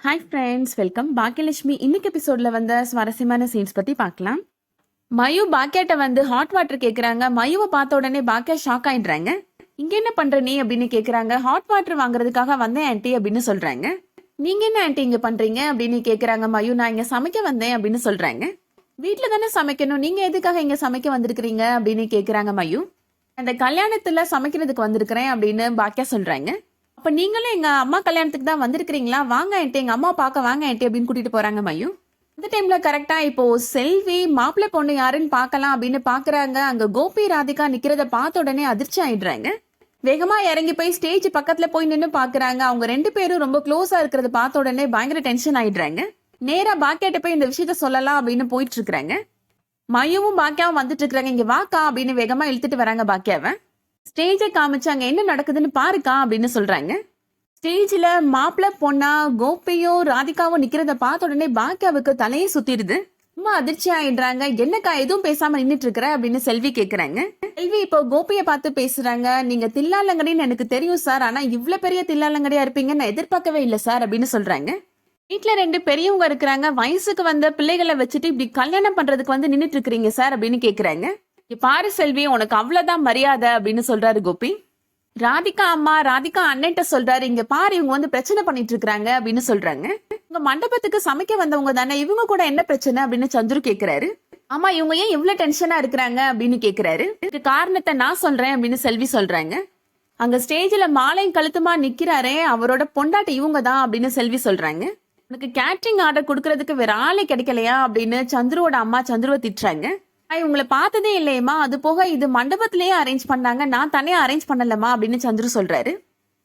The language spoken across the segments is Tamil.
Hi friends, welcome. பாக்கியலட்சுமி இன்னைக்கு எபிசோட்ல வந்த சுவாரஸ்யமான சீன்ஸ் பத்தி பார்க்கலாம். மயு பாக்கியாட்ட வந்து ஹாட் வாட்டர் கேக்குறாங்க. மயுவை பார்த்த உடனே பாக்கியா ஷாக் ஆயிடுறாங்க. இங்க என்ன பண்ற நீ அப்படின்னு கேக்குறாங்க. ஹாட் வாட்டர் வாங்குறதுக்காக வந்தேன் ஆன்ட்டி அப்படின்னு சொல்றாங்க. நீங்க என்ன ஆன்ட்டி இங்க பண்றீங்க அப்படின்னு கேக்குறாங்க மயு. நான் இங்க சமைக்க வந்தேன் அப்படின்னு சொல்றாங்க. வீட்டுல தானே சமைக்கணும், நீங்க எதுக்காக இங்க சமைக்க வந்திருக்கிறீங்க அப்படின்னு கேக்குறாங்க மயு. அந்த கல்யாணத்துல சமைக்கிறதுக்கு வந்திருக்கிறேன் அப்படின்னு பாக்கியா சொல்றாங்க. அப்ப நீங்களும் எங்க அம்மா கல்யாணத்துக்கு தான் வந்திருக்கிறீங்களா, வாங்க ஆன்ட்டி, எங்க அம்மா பார்க்க வாங்க ஆன்ட்டி அப்படின்னு கூட்டிட்டு போறாங்க மயு. அந்த டைம்ல கரெக்டா இப்போ செல்வி மாப்பிள்ளை பொண்ணு யாருன்னு பார்க்கலாம் அப்படின்னு பாக்குறாங்க. அங்க கோபி ராதிகா நிக்கிறத பார்த்த உடனே அதிர்ச்சி ஆயிடுறாங்க. வேகமா இறங்கி போய் ஸ்டேஜ் பக்கத்துல போய் நின்று பாக்குறாங்க. அவங்க ரெண்டு பேரும் ரொம்ப க்ளோஸா இருக்கிறத பார்த்த உடனே பயங்கர டென்ஷன் ஆயிடுறாங்க. நேரா பாக்கியாட்ட போய் இந்த விஷயத்த சொல்லலாம் அப்படின்னு போயிட்டு இருக்காங்க. மயுவும் பாக்கியாவும் வந்துட்டு இருக்காங்க. இங்க வாக்கா அப்படின்னு வேகமா இழுத்துட்டு வராங்க பாக்கியாவை. ஸ்டேஜை காமிச்சு அங்க என்ன நடக்குதுன்னு பாருக்கா அப்படின்னு சொல்றாங்க. ஸ்டேஜ்ல மாப்பிள்ள பொண்ணா கோபியும் ராதிகாவும் நிக்கிறத பார்த்த உடனே பாக்கியாவுக்கு தலையே சுத்திடுது. ரொம்ப அதிர்ச்சி ஆயிடுறாங்க. என்னக்கா எதுவும் பேசாம நின்னுட்டு இருக்கிற அப்படின்னு செல்வி கேக்குறாங்க. செல்வி இப்போ கோபிய பார்த்து பேசுறாங்க. நீங்க தில்லாலங்கடின்னு எனக்கு தெரியும் சார், ஆனா இவ்வளவு பெரிய தில்லாலங்கடியா இருப்பீங்கன்னு நான் எதிர்பார்க்கவே இல்லை சார் அப்படின்னு சொல்றாங்க. வீட்டுல ரெண்டு பெரியவங்க இருக்கிறாங்க. வயசுக்கு வந்த பிள்ளைகளை வச்சுட்டு இப்படி கல்யாணம் பண்றதுக்கு வந்து நின்னுட்டு இருக்கிறீங்க சார் அப்படின்னு கேக்குறாங்க. பாரு செல்வி, உனக்கு அவ்வளவுதான் மரியாதை அப்படின்னு சொல்றாரு கோபி. ராதிகா அம்மா ராதிகா அண்ணன்ட்ட சொல்றாரு, இங்க பாரு இவங்க வந்து பிரச்சனை பண்ணிட்டு இருக்காங்க அப்படின்னு சொல்றாங்க. உங்க மண்டபத்துக்கு சமைக்க வந்தவங்க தானே, இவங்க கூட என்ன பிரச்சனை அப்படின்னு சந்துரு கேக்குறாரு. ஆமா, இவங்க ஏன் இவ்வளவு டென்ஷனா இருக்கிறாங்க அப்படின்னு கேக்குறாரு. இதுக்கு காரணத்தை நான் சொல்றேன் அப்படின்னு செல்வி சொல்றாங்க. அங்க ஸ்டேஜ்ல மாலையும் கழுத்துமா நிக்கிறாரே, அவரோட பொண்டாட்டி இவங்க தான் அப்படின்னு செல்வி சொல்றாங்க. உனக்கு கேட்டரிங் ஆர்டர் கொடுக்கறதுக்கு வேற ஆளே கிடைக்கலையா அப்படின்னு சந்துருவோட அம்மா சந்துருவை திட்டுறாங்க. உங்களை பார்த்ததே இல்லையம்மா, அது போக இது மண்டபத்திலேயே அரேஞ்ச் பண்ணாங்க, நான் தனியா அரேஞ்ச் பண்ணலமா அப்படின்னு சந்துரு சொல்றாரு.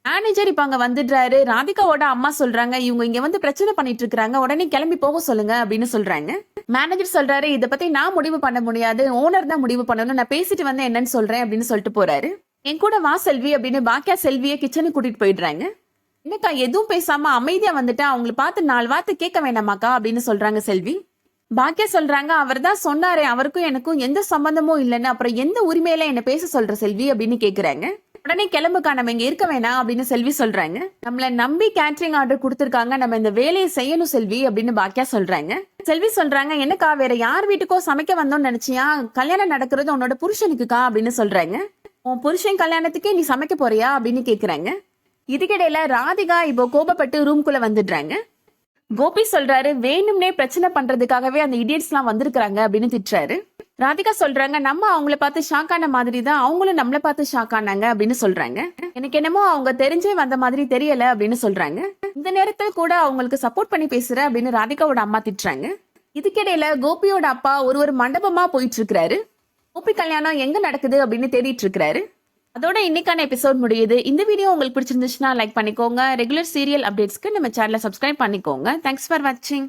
மேனேஜர் இப்ப அங்க வந்துடுறாரு. ராதிகாவோட அம்மா சொல்றாங்க, இவங்க இங்க வந்து பிரச்சனை பண்ணிட்டு இருக்காங்க, உடனே கிளம்பி போக சொல்லுங்க அப்படின்னு சொல்றாங்க. மேனேஜர் சொல்றாரு, இதை பத்தி நான் முடிவு பண்ண முடியாது, ஓனர் தான் முடிவு பண்ணணும், நான் பேசிட்டு வந்து என்னன்னு சொல்றேன் அப்படின்னு சொல்லிட்டு போறாரு. என் கூட வா செல்வி அப்படின்னு பாக்கியா செல்வியை கிச்சனுக்கு கூட்டிட்டு போயிடுறாங்க. என்னக்கா எதுவும் பேசாம அமைதியா வந்துட்டா, அவங்களை பார்த்து 4 வார்த்தை கேட்க வேண்டாமாக்கா அப்படின்னு சொல்றாங்க செல்வி. பாக்கியா சொல்றாங்க, அவர் தான் சொன்னாரே, அவருக்கும் எனக்கும் எந்த சம்பந்தமும் இல்லைன்னு, அப்புறம் எந்த உரிமையில என்ன பேச சொல்ற செல்வி அப்படின்னு கேக்குறாங்க. உடனே கிளம்புக்கா, நம்ம இங்க இருக்க வேணாம் அப்படின்னு செல்வி சொல்றாங்க. நம்மள நம்பி கேட்டரிங் ஆர்டர் கொடுத்திருக்காங்க, நம்ம இந்த வேலையை செய்யணும் செல்வி அப்படின்னு பாக்கியா சொல்றாங்க. செல்வி சொல்றாங்க, என்னக்கா வேற யார் வீட்டுக்கோ சமைக்க வந்தோம்னு நினைச்சியா, கல்யாணம் நடக்கிறது உன்னோட புருஷனுக்குக்கா அப்படின்னு சொல்றாங்க. உன் புருஷன் கல்யாணத்துக்கே நீ சமைக்க போறியா அப்படின்னு கேக்குறாங்க. இதுக்கிடையில ராதிகா இப்போ கோபப்பட்டு ரூம்குள்ள வந்துடுறாங்க. கோபி சொல்றாரு, வேணும்னே பிரச்சனை பண்றதுக்காகவே அந்த இடியட்ஸ் எல்லாம் வந்திருக்காங்க அப்படின்னு திட்டுறாரு. ராதிகா சொல்றாங்க, நம்ம அவங்கள பார்த்து ஷாக் ஆன மாதிரி தான் அவங்களும் நம்மள பார்த்து ஷாக் ஆனாங்க அப்படின்னு சொல்றாங்க. எனக்கு என்னமோ அவங்க தெரிஞ்சே வந்த மாதிரி தெரியல அப்படின்னு சொல்றாங்க. இந்த நேரத்தில் கூட அவங்களுக்கு சப்போர்ட் பண்ணி பேசுற அப்படின்னு ராதிகாவோட அம்மா திட்டுறாங்க. இதுக்கிடையில கோபியோட அப்பா ஒரு மண்டபமா போயிட்டு இருக்கிறாரு. கோபி கல்யாணம் எங்க நடக்குது அப்படின்னு தேடிட்டு இருக்கிறாரு. அதோட இன்னைக்கான எபிசோட் முடியுது. இந்த வீடியோ உங்களுக்கு பிடிச்சிருந்துச்சுன்னா லைக் பண்ணிக்கோங்க. ரெகுலர் சீரியல் அப்டேட்ஸ்க்கு நம்ம சேனலை சப்ஸ்கிரைப் பண்ணிக்கோங்க. தேங்க்ஸ் ஃபார் வாட்சிங்.